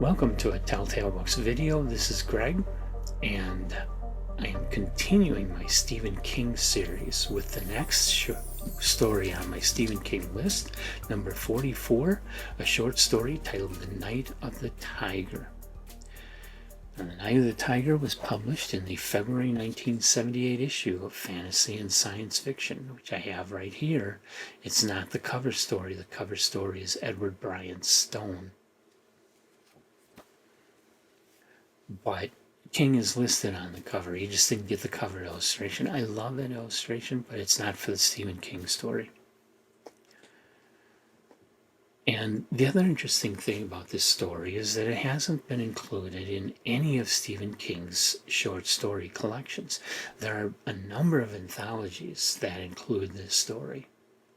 Welcome to a Telltale Books video. This is Greg, and I am continuing my Stephen King series with the next story on my Stephen King list, number 44, a short story titled The Night of the Tiger. Now, The Night of the Tiger was published in the February 1978 issue of Fantasy and Science Fiction, which I have right here. It's not the cover story. The cover story is Edward Bryan Stone. But King is listed on the cover. He just didn't get the cover illustration. I love that illustration, but it's not for the Stephen King story. And the other interesting thing about this story is that it hasn't been included in any of Stephen King's short story collections. There are a number of anthologies that include this story,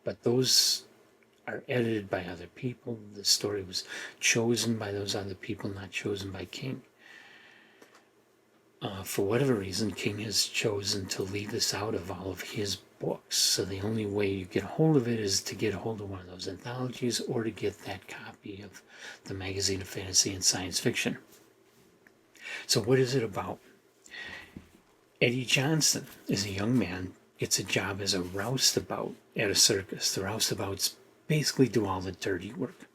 but those are edited by other people. The story was chosen by those other people, not chosen by King. For whatever reason, King has chosen to leave this out of all of his books. So the only way you get a hold of it is to get a hold of one of those anthologies or to get that copy of the Magazine of Fantasy and Science Fiction. So what is it about? Eddie Johnston is a young man, gets a job as a roustabout at a circus. The roustabouts basically do all the dirty work,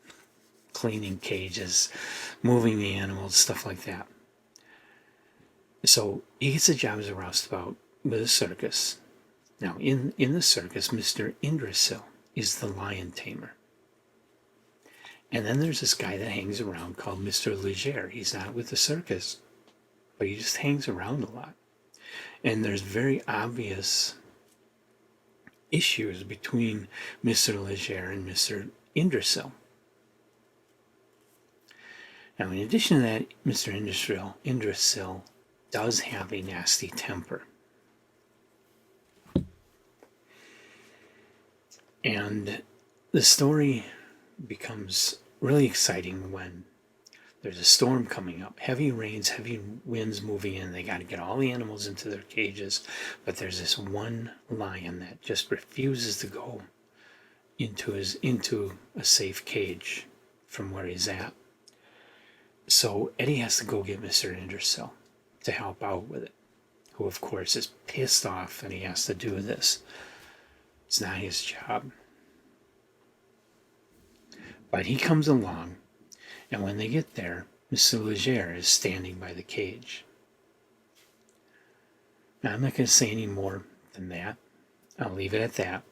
cleaning cages, moving the animals, stuff like that. So he gets a job as a roustabout with a circus. Now, in the circus, Mr. Yggdrasil is the lion tamer. And then there's this guy that hangs around called Mr. Leger. He's not with the circus, but he just hangs around a lot. And there's very obvious issues between Mr. Leger and Mr. Yggdrasil. Now, in addition to that, Mr. Yggdrasil does have a nasty temper. And the story becomes really exciting when there's a storm coming up. Heavy rains, heavy winds moving in. They got to get all the animals into their cages. But there's this one lion that just refuses to go into a safe cage from where he's at. So Eddie has to go get Mr. Yggdrasil to help out with it, who of course is pissed off that he has to do this. It's not his job. But he comes along, and when they get there, Mr. Leger is standing by the cage. Now, I'm not going to say any more than that. I'll leave it at that.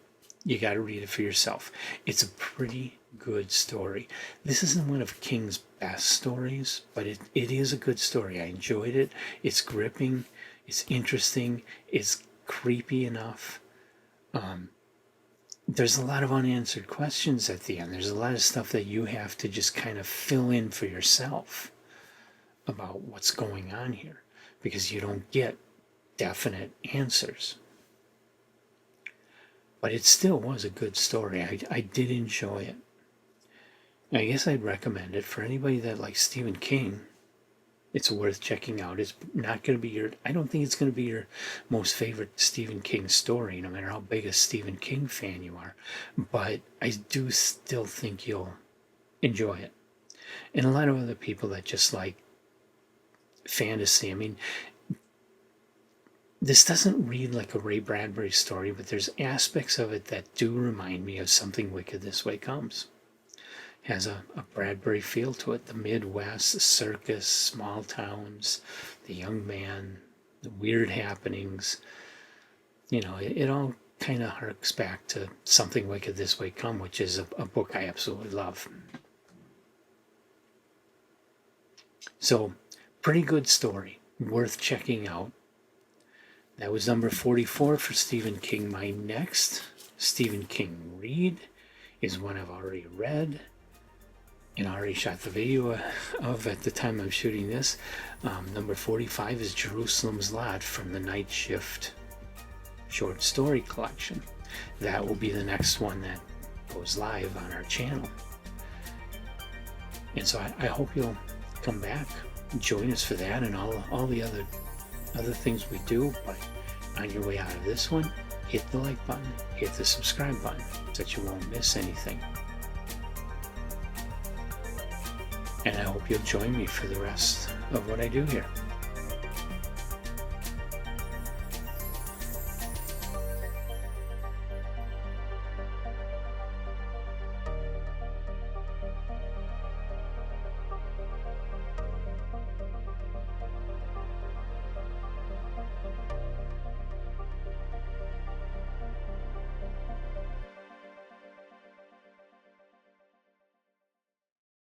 You got to read it for yourself. It's a pretty good story. This isn't one of King's best stories, but it is a good story. I enjoyed it. It's gripping. It's interesting. It's creepy enough. There's a lot of unanswered questions at the end. There's a lot of stuff that you have to just kind of fill in for yourself about what's going on here, because you don't get definite answers. But it still was a good story. I did enjoy it. I guess I'd recommend it for anybody that likes Stephen King. It's worth checking out. It's not going to be I don't think it's going to be your most favorite Stephen King story, no matter how big a Stephen King fan you are. But I do still think you'll enjoy it. And a lot of other people that just like fantasy, I mean, this doesn't read like a Ray Bradbury story, but there's aspects of it that do remind me of Something Wicked This Way Comes. It has a Bradbury feel to it. The Midwest, the circus, small towns, the young man, the weird happenings. You know, it all kind of harks back to Something Wicked This Way Come, which is a book I absolutely love. So, pretty good story. Worth checking out. That was number 44 for Stephen King. My next Stephen King read is one I've already read and already shot the video of at the time I'm shooting this. Number 45 is Jerusalem's Lot from the Night Shift short story collection. That will be the next one that goes live on our channel. And so I hope you'll come back and join us for that and all the other things we do. But on your way out of this one, hit the like button, hit the subscribe button so that you won't miss anything. And I hope you'll join me for the rest of what I do here.